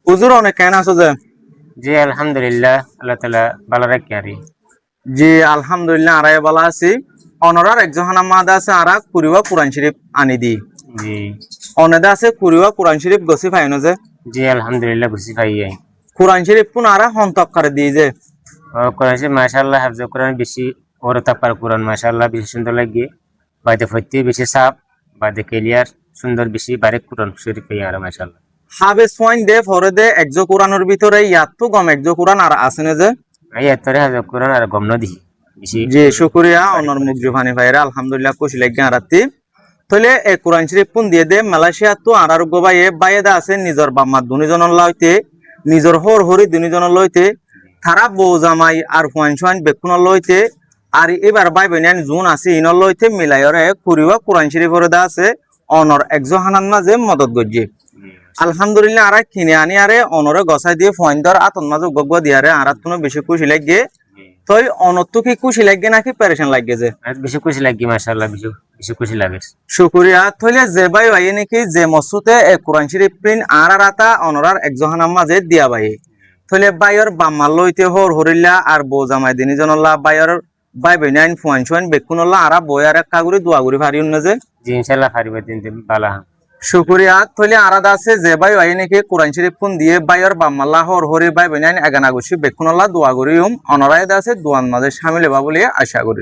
হুজুর অনেক কেন আছো যে? জি আলহামদুলিল্লাহ, আল্লাহ তালা ভালো রাখি আরি। জি আলহামদুলিল্লাহ আরাই বলা আছি। অনরার একজন মাদা আছে আরা কুরিবা কোরআন শরীফ আনি দি। জি অনেদা আছে কুরিবা কোরআন শরীফ গছি ফাইনো যে। জি আলহামদুলিল্লাহ বুঝি পাই আই। কোরআন শরীফ কোন আরা হন্তক করে দিয়ে যে। ও কোরআন শরীফ মাশাআল্লাহ, হাফজ কোরআন বেশি ওর তাপার কোরআন মাশাআল্লাহ বেশি সুন্দর লাগে। বাইতে ফইতে বেশি সাপ, বাইতে ক্লিয়ার সুন্দর বেশি বারেক কোরআন শরীফ পাই আর মাশাআল্লাহ। হাবেস পয়েন্ট দে ফরে দে একজো কোরআনের ভিতরে ইয়াত গম একজো কোরআন আর আছে না যে। এই এতরে হাফজ কোরআন আর গম নদি বেশি জি শুকরিয়া বারেক অনর কোরআন মুগজু শরীফ। ফানি ভাইরা আলহামদুলিল্লাহ কুশি লাগে আরাতি। তলে এ কোরআন শরীফ পুন দিয়ে দে মালয়েশিয়া তো আরার গোবাই এ বাইদা আছে নিজর বাম্মা দুনিজনের লইতে নিজর হর হরি দুনিজনের লইতে তারা বউ জামাই আর হুয়ান সুয়ান বেকুনের লইতে আর এবার বাই বেনিয়ান জুন আছে ইনর লইতে মিলাইরে কুরিবা কোরআন শরীফের দা আছে অনর একজো হানান মাঝে মদত গজ্জি আলহামদুলিল্লাহ আরা কিনে আনি আরে অনরে গসাই দিয়ে ফয়েন্দর আতন মাঝে গগবা দিয়ারে আরাত কোনো বেশি খুশি লাগে তই অনত কি খুশি লাগে নাকি পেরেশান লাগে যে আর বেশি খুশি লাগি মাশাআল্লাহ, বেশি বেশি খুশি লাগে। শুকরিয়া থইলে যে বাই ভাই নাকি যে মসুতে এ কোরআন শরীফ প্রিন্ট আর রাতা অনরার একজহানার মাঝে দিয়া ভাই থইলে বাইর বাম্মাল লইতে হর হরিল্লা আর বউ জামাই দিনি জনল্লা বাইর বাই বেনাইন ফুয়ান সুয়ান বেকুনল্লা আরা বই আর এক কাগুরি দুয়াগুরি ভারি উন্ন যে জি ইনশাআল্লাহ পারিব দিন বালা। শুকরিয়া থইলে আরাদা আছে যে বাই ভাই নাকি কোরআন শরীফ কোন দিয়ে বাইর বাম্মাল্লা হর হরি বাই বেনাইন এগানাগুছি বেকুনল্লা দুয়াগুরি অনরায় আছে দুয়ান মাঝে শামিল হবা বলে আশা করি।